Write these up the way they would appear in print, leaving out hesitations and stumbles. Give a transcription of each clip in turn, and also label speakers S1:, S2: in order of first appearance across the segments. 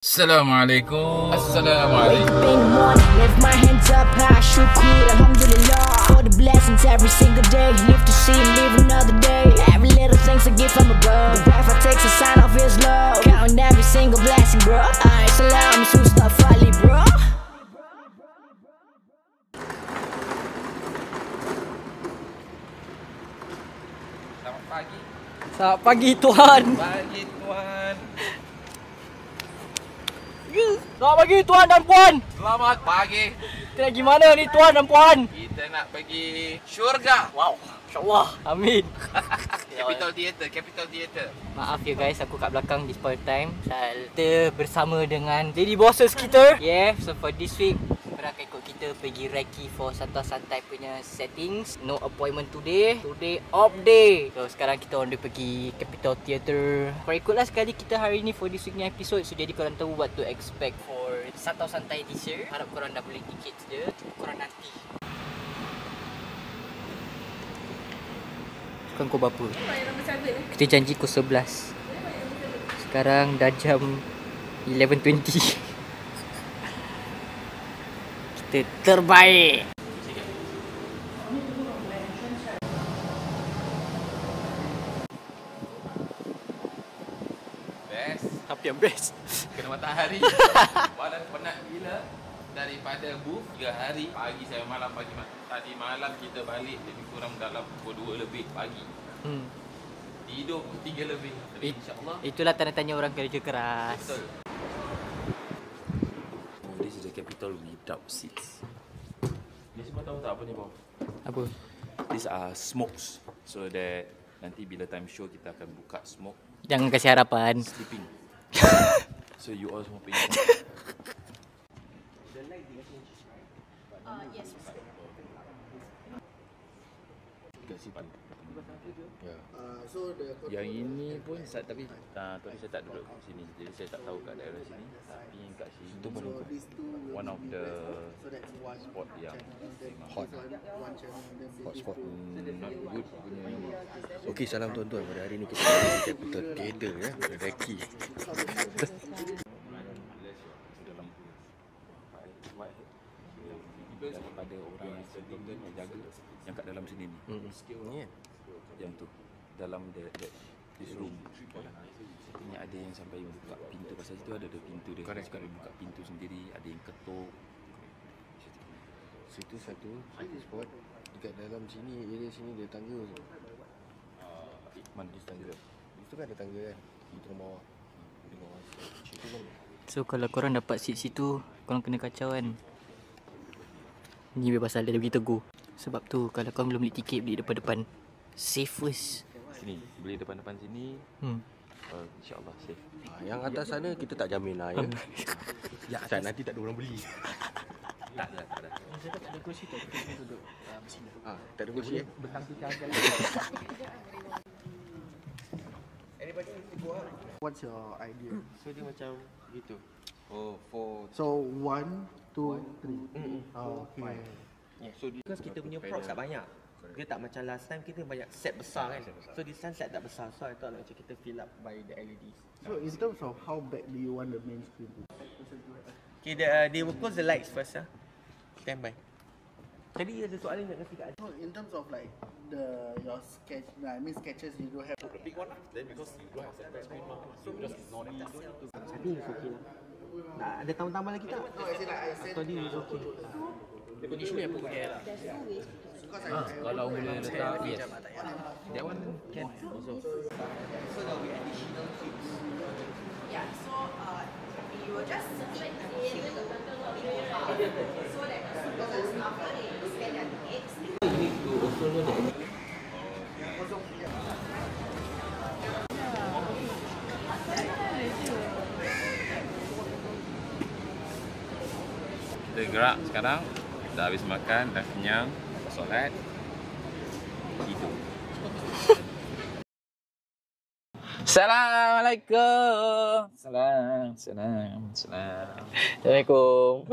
S1: Assalamualaikum.
S2: Lift my hands up high, syukur, alhamdulillah for the blessings every single day. Live to see, live another day. Every little thing's a gift from above. The breath I take's a sign of His love. Counting every single blessing, bro. Salam, Mustafa Ali, bro.
S1: Selamat pagi.
S3: Selamat pagi Tuhan.
S1: Pagi tuan.
S3: Selamat pagi Tuan dan Puan.
S1: Selamat pagi.
S3: Kita nak pergi mana ni Tuan dan Puan?
S1: Kita nak pergi syurga.
S3: Wow, insyaAllah. Amin.
S1: Capital Theatre.
S3: Maaf ya guys, aku kat belakang this point time. Kita bersama dengan lady bosses kita. Yeah, so for this week korang akan ikut kita pergi recce for santai-santai punya settings. No appointment today. Today off day. So sekarang kita on the pergi Capital Theatre. Korang ikutlah sekali kita hari ni for this week ni episode. So jadi korang tahu what to expect for santai-santai this year. Harap korang dah beli tiket je. Korang nanti. Sekarang kau berapa? Kita janji kau 11. Sekarang dah jam 11.20. Kita terbaik.
S1: Best.
S3: Tapi yang best.
S1: Kena matahari. Badan penat gila. Daripada booth 3 hari. Pagi saya malam, tadi malam kita balik lebih kurang dalam pukul 2 lebih pagi. Tidur pukul 3 lebih. Tapi insyaAllah.
S3: Itulah tanda-tanya orang kerja keras.
S1: Betul.
S4: This is the capital without seats. Ni semua tahu tak apa ni, Bob?
S3: Apa?
S4: These are smokes. So that nanti bila time show kita akan buka smoke.
S3: Jangan kasih harapan.
S4: Sleeping. So you all semua pergi.
S2: Yes.
S4: Kat situ. Ya. Yang ini pun tapi tadi saya tak duduk sini. Jadi saya tak tahu kat daerah sini. Tapi yang kat sini tu pun one of the spot yang hot. Hotspot not good punya ini.
S5: Okey, salam tuan-tuan. Pada hari ini kita di Capital Theatre ya, recce.
S4: Daripada orang yang sebelum yang jaga yang kat dalam sini ni. Yang tu dalam this room. Ini ada yang sampai buka pintu, pasal situ ada pintu dia. Dia suka buka pintu sendiri, ada yang ketuk.
S5: Situ satu spot. Dekat dalam sini, area sini ada tangga.
S4: Mana di tangga?
S5: Itu kan ada tangga kan. Di bawah. Di bawah. Situ kan.
S3: So kalau korang dapat seat situ, korang kena kacau kan. Ni pasal dia bagi tegur. Sebab tu kalau korang belum beli tiket, beli depan-depan. Safe first.
S4: Sini, beli depan-depan sini. InsyaAllah safe.
S5: Yang atas sana kita tak jamin lah ya. Ya, atas nanti tak ada orang beli.
S4: Tak ada.
S3: Saya tak ada kursi, tak ada kursi duduk sini.
S5: Tak ada kursi ya.
S3: Betang tu jaga.
S6: What's your idea?
S5: So dia macam gitu.
S6: So 1, 2, 3. Okay.
S7: So because kita punya props tak banyak. Dia tak macam last time kita banyak set besar kan. So this time set tak besar. So I thought macam kita fill up by the LEDs.
S6: So in terms of how big do you want the main screen to be?
S7: Okay, they will close the lights first ah. Stand by. Tadi ada soalan nak kasi kat Adi.
S6: So in terms of like your sketch, sketches you don't have the big one. Then because you don't have separate screen, so you just ignore that.
S7: I think it's okay lah. Ada tambah-tambah lagi tak?
S6: No, as in like I said.
S7: Tadi is okay.
S3: Conditioner apa pakai lah.
S4: Kalau boleh letak, yes. That one can also.
S8: So there'll be additional cubes. Yeah, so you will just split in so that because after they scan their tickets,
S7: You need to also know that
S4: Kita gerak sekarang. Dah habis makan, dah kenyang, solat, tidur.
S3: Assalamualaikum. Salam. Assalamualaikum.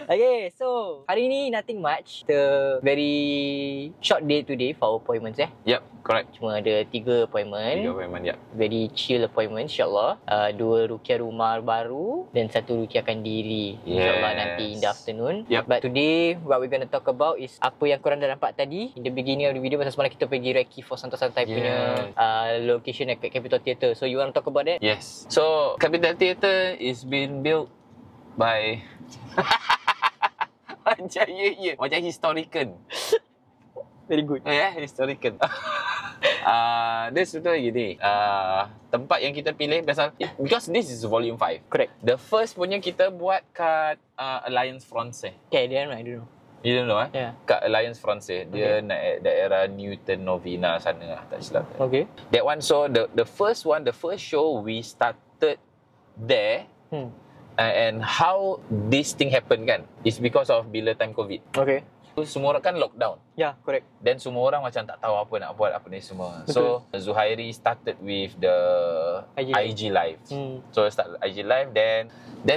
S3: Okay, so hari ni nothing much. The very short day today for our appointments
S1: Yep, correct.
S3: Cuma ada 3 appointment.
S1: 3 appointment, yep.
S3: Very chill appointment insyaAllah. 2 rukiah rumah baru dan 1 rukiah diri. InsyaAllah nanti in the afternoon.
S1: Yep.
S3: But today what we're gonna talk about is apa yang korang dah nampak tadi in the beginning of the video, pasal semalam kita pergi Reiki for santai-santai punya location at Capitol Theatre. So you want to talk about that?
S1: Yes. So Capitol Theatre is being built by macam historical.
S3: Very good.
S1: Historical. Dia sebenarnya gini, tempat yang kita pilih pasal because this is volume 5.
S3: Correct.
S1: The first punya kita buat kat Alliance Français.
S3: Okay, then I don't know.
S1: You don't know
S3: Yeah.
S1: Kat Alliance Français. Dia naik daerah Newton Novena sana lah, tak silap.
S3: Okay.
S1: That one, so the first show we started there. And how this thing happen kan is because of bila time COVID.
S3: Okay.
S1: So, semua orang kan lockdown.
S3: Yeah, correct.
S1: Then semua orang macam tak tahu apa nak buat apa ni semua. Betul. So Zuhairi started with the IG Live. So start IG Live, then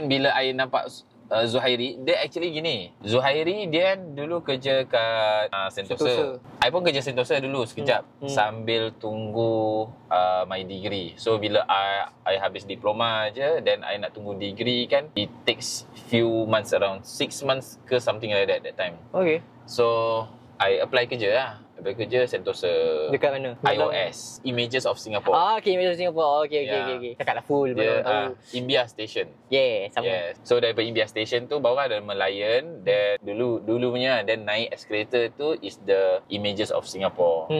S1: bila I nampak Zuhairi, dia actually gini. Zuhairi dia dulu kerja kat Sentosa. I pun kerja Sentosa dulu sekejap sambil tunggu my degree. So bila I habis diploma je, then I nak tunggu degree kan, it takes few months, around 6 months ke something like that time.
S3: Okay.
S1: So I apply kerja lah. Apply kerja Sentosa.
S3: Dekat mana?
S1: IOS, Images of Singapore.
S3: Okay, Images of Singapore. Okay. Cakap lah full.
S1: Dia Imbiah Station.
S3: Yeah, sama.
S1: Yes. So daripada Imbiah Station tu bawah ada Merlion. Then dulu punya, then naik escalator tu is the Images of Singapore.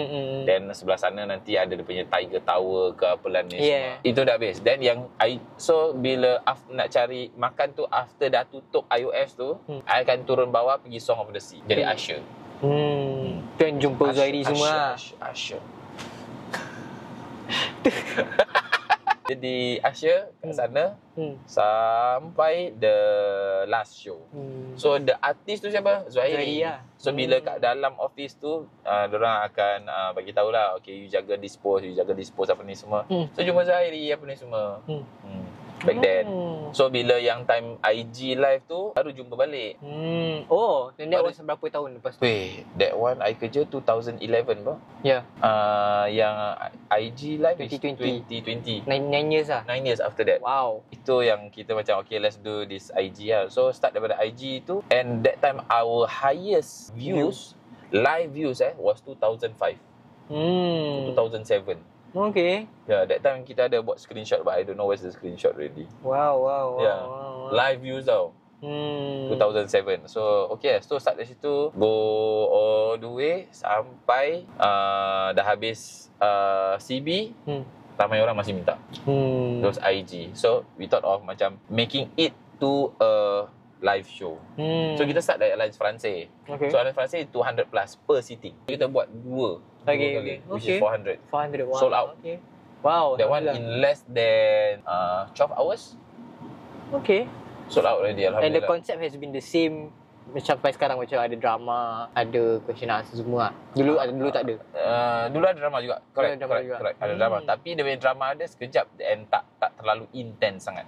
S1: Then sebelah sana nanti ada dia punya Tiger Tower ke apalah ni semua. Itu dah habis. Then yang so bila nak cari makan tu, after dah tutup IOS tu, I akan turun bawah pergi Song of the Sea. Jadi usher.
S3: Tu yang jumpa Zuhairi semua.
S1: Usher. Jadi usher kat sana sampai the last show. So the artist tu siapa? Zuhairi lah. So bila kat dalam office tu, diorang akan bagi tahulah, okay, you jaga dispose apa ni semua. So jumpa Zuhairi apa ni semua. Back then. So bila yang time IG Live tu baru jumpa balik.
S3: Oh, then that was berapa tahun lepas tu?
S1: Wait, that one I kerja 2011 bro.
S3: Yeah.
S1: Yang IG Live
S3: 2020.
S1: 2020.
S3: 9 years lah.
S1: 9 years after that.
S3: Wow.
S1: Itu yang kita macam okay, let's do this IG lah. So start daripada IG tu, and that time our highest views, live views was 2005. 2007.
S3: Okay.
S1: Yeah, that time kita ada buat screenshot, but I don't know where's the screenshot already.
S3: Wow.
S1: Live views tau. 2007. So okay, so start dari situ, go all the way sampai dah habis CB. Ramai orang masih minta those IG. So we thought of macam making it to a live show. So kita start dari Alliance Français. So Alliance Français 200 plus per seating. Kita buat dua kali, which is 400.
S3: Wow.
S1: Sold out.
S3: Okay. Wow.
S1: That one in less than 12 hours.
S3: Okay.
S1: Sold out already, alhamdulillah.
S3: And the concept has been the same macam sampai sekarang, macam ada drama, ada question answer semua. Dulu tak ada.
S1: Dulu ada drama juga. Correct. Ada drama. Tapi dia punya drama ada sekejap and tak terlalu intense sangat.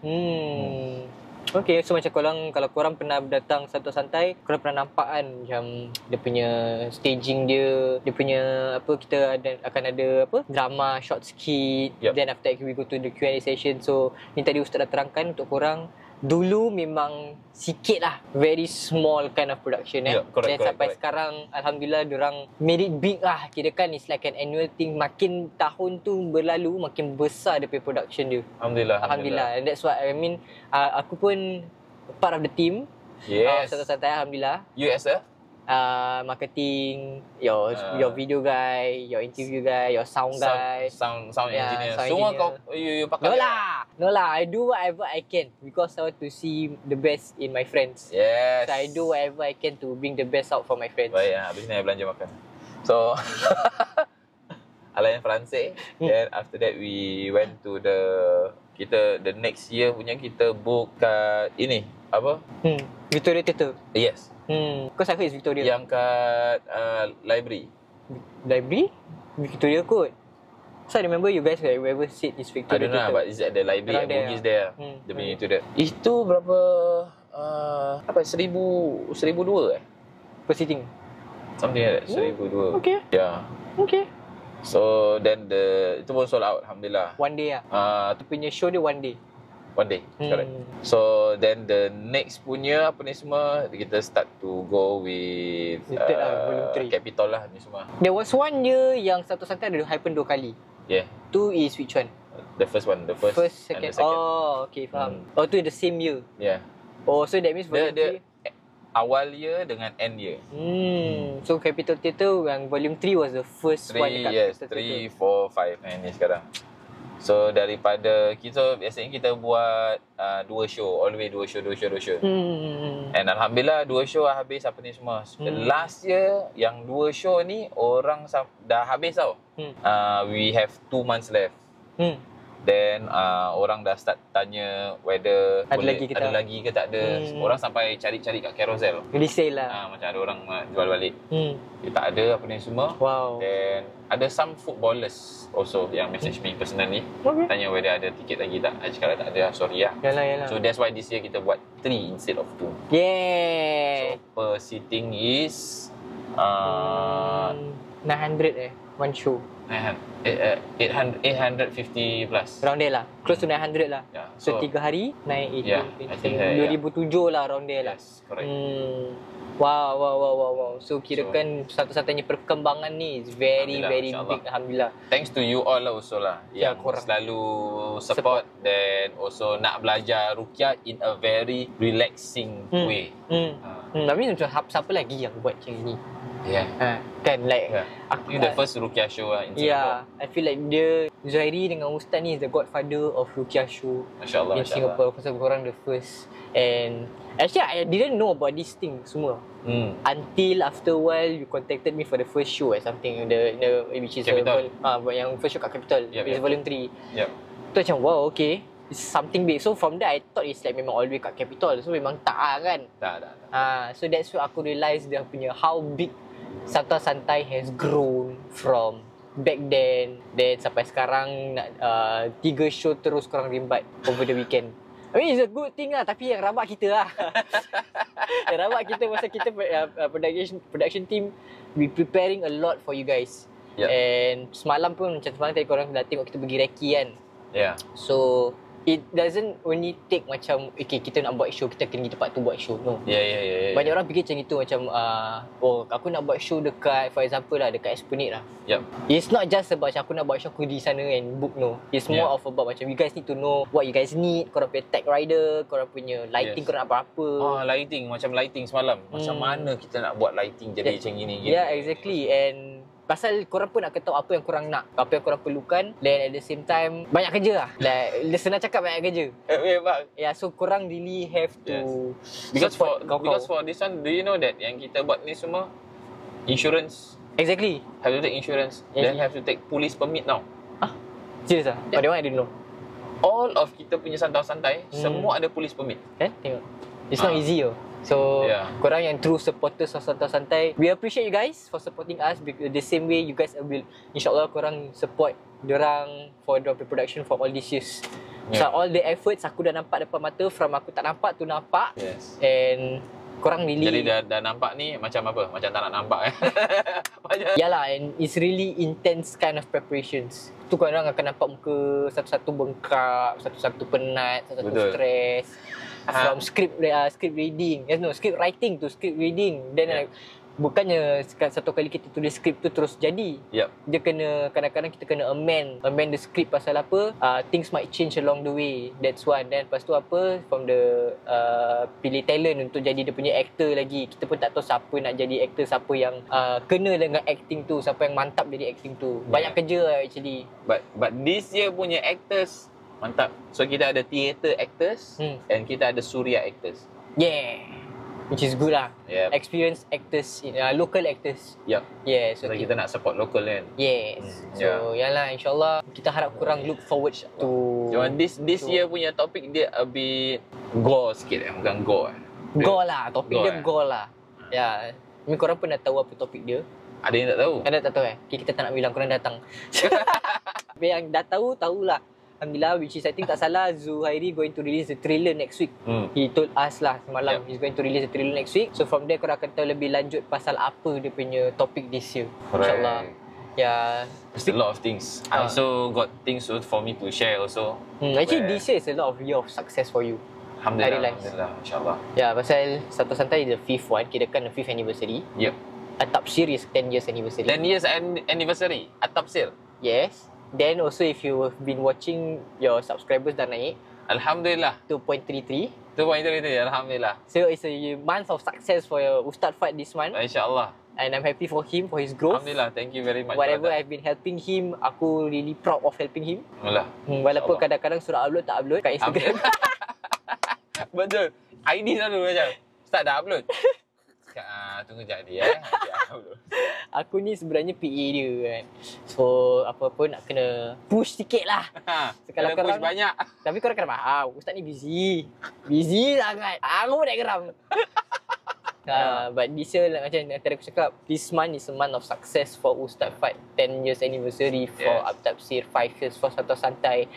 S1: Okay, so macam kalau korang pernah datang santai-santai, korang pernah nampak kan macam dia punya staging dia punya kita akan ada drama, short skit. Then after that we go to the Q&A session. So ni tadi Ustaz dah terangkan untuk korang. Dulu memang sikit lah, very small kind of production. Dan sampai sekarang alhamdulillah diorang made it big lah. Kira kan it's like an annual thing. Makin tahun tu berlalu, makin besar dia punya production dia. Alhamdulillah. And that's what I mean. Aku pun part of the team. Yes.
S3: Santai-santai alhamdulillah.
S1: You as a
S3: marketing, your video guy, your interview guy, your sound guy,
S1: sound engineer. Semua kau you pakai.
S3: No lah, I do whatever I can because I want to see the best in my friends.
S1: Yes.
S3: So I do whatever I can to bring the best out for my friends.
S1: Baik, habis ni I belanja makan. So Alliance Français. Then after that we went to the next year punya kita book kat ini
S3: Victoria Theatre.
S1: Yes.
S3: Because I heard it's Victoria.
S1: Yang kat library.
S3: Victoria kot. So I remember you guys ever said it's Victoria
S1: Theatre. I don't know, but it's at the library at Bugis there. Dia punya itu dia. Itu berapa
S4: Apa 1,200
S3: Per sitting.
S4: something like that. 1,200.
S3: Okay.
S4: Yeah.
S3: Okay.
S4: So then itu pun sold out, alhamdulillah.
S3: One day lah. Dia punya show dia one day.
S4: One day, correct. So then the next punya apa ni semua, kita start to go with
S3: volume 3.
S4: Capitol lah ni semua.
S3: There was one year yang Satu Santai ada happen 2 kali.
S4: Yeah.
S3: Tu is which one?
S4: The first one, the first and
S3: second.
S4: the second.
S3: Oh, okay, faham. Oh, tu the same year.
S4: Yeah.
S3: Oh, so that means volume 3.
S4: Awal year dengan end year.
S3: So Capitol Theatre yang volume 3 was the first one dekat
S4: Yes,
S3: Capitol
S4: 3, 4, 5 ni sekarang. So daripada kita biasanya kita buat 2 show, all the way 2 show. And alhamdulillah 2 show habis apa ni semua. Last year yang 2 show ni orang dah habis tau. We have 2 months left. Then orang dah start tanya whether
S3: ada
S4: lagi ke tak ada. Orang sampai cari-cari kat Carousel.
S3: Resale lah.
S4: Macam ada orang jual balik. Dia tak ada apa ni semua.
S3: Wow.
S4: Then ada some footballers also yang message me personally. Tanya whether ada tiket lagi tak. I cakap tak ada, sorry lah.
S3: Yalah.
S4: So that's why this year kita buat 3 instead of 2.
S3: Yeah.
S4: So per sitting is
S3: 900 one show.
S4: 850 plus.
S3: Around there lah. Close to 900 lah.
S4: Yeah.
S3: So 3 hari 980.
S4: Yeah, I think that,
S3: 2007 lah around there lah.
S4: Yes, correct.
S3: Wow. So kirakan satu-satunya perkembangan ni is very big, alhamdulillah.
S4: Thanks to you all also lah yang selalu support dan also nak belajar ruqyah in a very relaxing way.
S3: Tapi macam siapa lagi yang buat macam ni?
S4: Yeah.
S3: Kan like
S4: aku the first ruqyah show lah in Singapore.
S3: Yeah, I feel like dia Zuhairi dengan Ustaz ni is the godfather of ruqyah show
S4: Masya-Allah,
S3: in Singapore. Pasal korang the first. And actually I didn't know about this thing semua. Until after a while you contacted me for the first show or something, the which is yang first show kat Capitol, which is volume 3.
S4: Yep.
S3: Tu macam wow, okay. It's something big. So from there I thought it's like memang all the way kat Capitol. So memang tak kan.
S4: Tak.
S3: So that's why aku realise dia punya how big Satu Santai has grown from back then sampai sekarang 3 show terus korang rimbat over the weekend. I mean it's a good thing lah, tapi yang rabak kita lah. Yang rabak kita masa kita production team, we preparing a lot for you guys. And semalam pun macam semalam tadi korang dah tengok kita pergi recce kan. So it doesn't only take macam okay kita nak buat show, kita kena pergi tempat tu buat show. No. Banyak orang fikir macam itu, macam aku nak buat show dekat, for example lah, dekat Esplanade lah. It's not just about macam aku nak buat show aku di sana and book, no. It's more of about macam you guys need to know what you guys need, korang punya tech rider, korang punya lighting, korang nak apa-apa.
S4: Lighting, macam lighting semalam. Macam mana kita nak buat lighting jadi macam gini.
S3: Yeah, exactly. And pasal korang pun nak tahu apa yang korang nak, apa yang korang perlukan. Then at the same time banyak kerja lah. Like senang cakap banyak kerja. So korang really have to
S4: because for this one, do you know that yang kita buat ni semua insurance?
S3: Exactly.
S4: Have to take insurance. Then have to take police permit now.
S3: Serious lah? That one I didn't know.
S4: All of kita punya santai-santai semua ada police permit.
S3: Tengok. It's not easy yo. So korang yang true supporters of Santai, we appreciate you guys for supporting us the same way you guys will, insyaAllah korang support diorang for the production for all these years. So all the efforts aku dah nampak depan mata, from aku tak nampak tu nampak. And korang really,
S4: jadi dah nampak ni macam apa? Macam tak nak nampak
S3: Yalah, and it's really intense kind of preparations. Tu korang akan nampak muka satu-satu bengkak, satu-satu penat, satu-satu stress. From script reading, script writing to script reading. Then bukannya satu kali kita tulis skrip tu terus jadi. Dia kena, kadang-kadang kita kena amend the script. Pasal apa, things might change along the way. That's one. Dan lepas tu apa, from the pilih talent untuk jadi dia punya actor lagi. Kita pun tak tahu siapa nak jadi actor, siapa yang kena dengan acting tu, siapa yang mantap jadi acting tu. Banyak kerja lah actually.
S4: But this year punya actors mantap. So kita ada theatre actors and kita ada suria actors.
S3: Which is good lah. Experienced actors, local actors. So
S4: kita nak support local kan.
S3: So yalah, insyaAllah kita harap kurang look forward to
S4: this year punya topik dia a bit gore sikit bukan gore.
S3: Gore lah, topik dia gore lah. Ni korang pun dah tahu apa topik dia.
S4: Ada yang tak tahu?
S3: Ada tak tahu Okay, kita tak nak bilang, korang datang. Yang dah tahu, tahulah. Alhamdulillah, which is I think tak salah, Zuhairi going to release the trailer next week. He told us lah semalam he's going to release the trailer next week. So from there korang akan tahu lebih lanjut pasal apa dia punya topik this year. InsyaAllah. Yeah.
S1: There's a lot of things. I also got things for me to share also.
S3: Actually this year is a lot of year of success for you.
S1: Alhamdulillah, insyaAllah.
S3: Ya, pasal Satu Santai is the 5th one, kirakan the 5th anniversary.
S1: Yep.
S3: At-Tafsir is 10 years anniversary.
S1: 10 years anniversary At-Tafsir.
S3: Yes. Then also if you have been watching, your subscribers dah naik
S1: Alhamdulillah.
S3: 2.33.
S1: Alhamdulillah.
S3: So it's a month of success for your Ustaz Fad this month.
S1: InsyaAllah.
S3: And I'm happy for him, for his growth.
S1: Alhamdulillah, thank you very much.
S3: Whatever I've been helping him, aku really proud of helping him.
S1: Alhamdulillah.
S3: Walaupun kadang-kadang suruh upload, tak upload kat Instagram.
S1: Betul. ID selalu macam Ustaz dah upload. Tunggu sekejap dia
S3: Aku ni sebenarnya PA dia kan. So apa-apa nak kena push sikit lah.
S1: Kalau push banyak.
S3: Tapi korang kena faham, Ustaz ni busy. Busy sangat. Aku nak geram. But this year like, macam tadi aku cakap, this month is a month of success for Ustaz Fad. 10 years anniversary for At-Tafsir, 5 years for Satu Santai,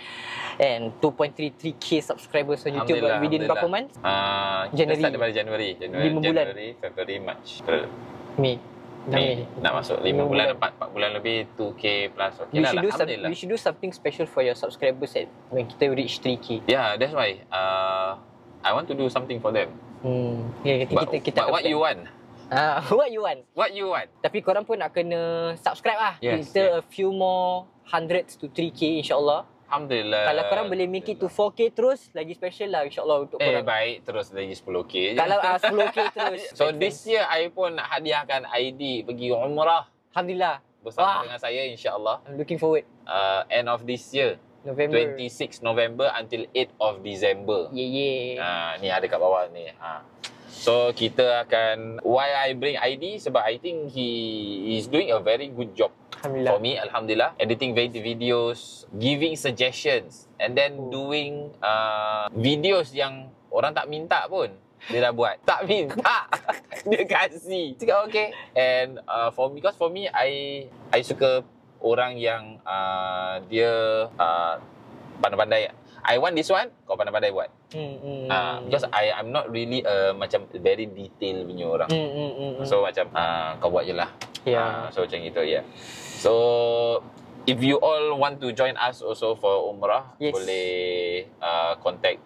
S3: and 2.33k subscribers on YouTube within berapa months?
S1: January. Kita start daripada January,
S3: 5 bulan.
S1: February, March,
S3: Mei.
S1: Nak masuk 5 bulan, 4 bulan lebih, 2k plus. Okay lah, Alhamdulillah.
S3: We should do something special for your subscribers when kita reach 3k.
S1: Yeah, that's why I want to do something for them.
S3: Kita
S1: what you want?
S3: What you want?
S1: What you want?
S3: Tapi korang pun nak kena subscribe lah.
S1: Yes,
S3: kita a few more hundreds to 3k insyaAllah.
S1: Alhamdulillah.
S3: Kalau korang boleh make it to 4k terus, lagi special lah insyaAllah untuk korang.
S1: Baik, terus lagi 10k je.
S3: Kalau 10k terus.
S1: So this year I pun nak hadiahkan ID pergi umrah.
S3: Alhamdulillah.
S1: Bersama dengan saya insyaAllah.
S3: I'm looking forward.
S1: End of this year.
S3: November.
S1: 26 November until 8 of December. Ni ada kat bawah ni. So kita akan, why I bring ID, sebab I think he is doing a very good job for me, Alhamdulillah. Editing videos, giving suggestions, and then doing videos yang orang tak minta pun dia dah buat. Tak minta, dia kasih. Cakap okay. And because for me, I suka orang yang dia pandai-pandai. I want this one, kau pandai-pandai buat. Because I'm not really macam very detail punya orang. So macam kau buat je lah. So macam itu So if you all want to join us also for umrah, boleh contact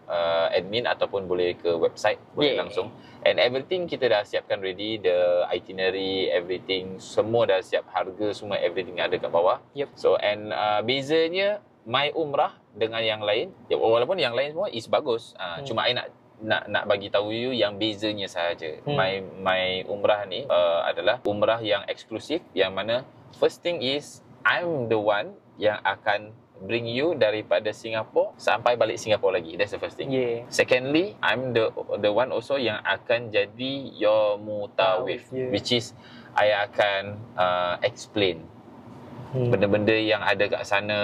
S1: admin ataupun boleh ke website, boleh langsung. And everything kita dah siapkan ready, the itinerary, everything, semua dah siap, harga semua, everything ada kat bawah. So and bezanya my umrah dengan yang lain, walaupun yang lain semua is bagus, cuma I nak bagi tahu you yang bezanya sahaja. My umrah ni adalah umrah yang eksklusif, yang mana first thing is I'm the one yang akan bring you daripada Singapore sampai balik Singapore lagi. That's the first thing. Secondly, I'm the one also yang akan jadi your mutawif, which is I akan explain benda-benda yang ada kat sana,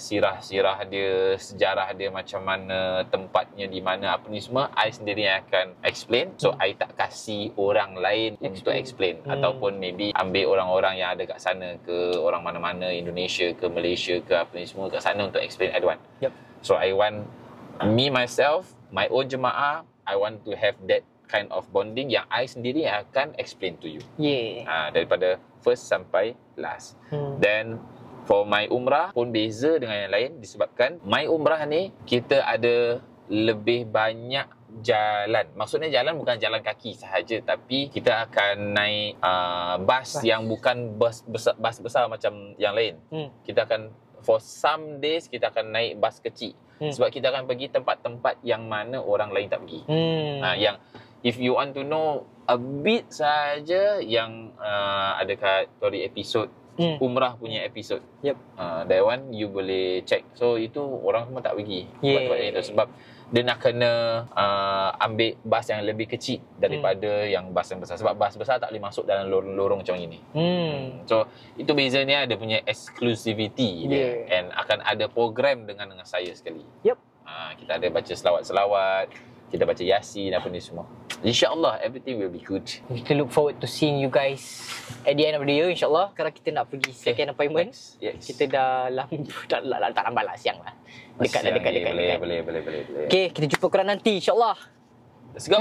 S1: sirah-sirah dia, sejarah dia macam mana, tempatnya di mana, apa ni semua I sendiri yang akan explain. So I tak kasih orang lain untuk explain, ataupun maybe ambil orang-orang yang ada kat sana ke, orang mana-mana, Indonesia ke Malaysia ke, apa ni semua kat sana untuk explain. I don't want. So I want me myself, my own jemaah, I want to have that kind of bonding yang I sendiri akan explain to you. Daripada first sampai last. Then for my umrah pun beza dengan yang lain, disebabkan my umrah ni kita ada lebih banyak jalan. Maksudnya jalan bukan jalan kaki sahaja, tapi kita akan naik bas yang bukan bas besar macam yang lain. Kita akan, for some days kita akan naik bas kecil. Sebab kita akan pergi tempat-tempat yang mana orang lain tak pergi. Yang if you want to know a bit saja, yang ada kat story episode umrah punya episode, that one you boleh check. So itu orang semua tak pergi tempat itu, sebab dia nak kena ambil bas yang lebih kecil daripada yang bas yang besar, sebab bas besar tak boleh masuk dalam lorong macam ini. So itu bezanya, dia punya exclusivity dia, and akan ada program dengan saya sekali. Kita ada baca selawat-selawat, kita baca Yasin, apa ni semua.
S4: InsyaAllah everything will be good.
S3: Kita look forward to seeing you guys at the end of the year, insyaAllah. Sekarang kita nak pergi second appointment.
S4: Yes.
S3: Kita dah tak lambat lah, siang lah. Dekat.
S4: Boleh.
S3: Okay, kita jumpa korang nanti, insyaAllah.
S4: Let's go.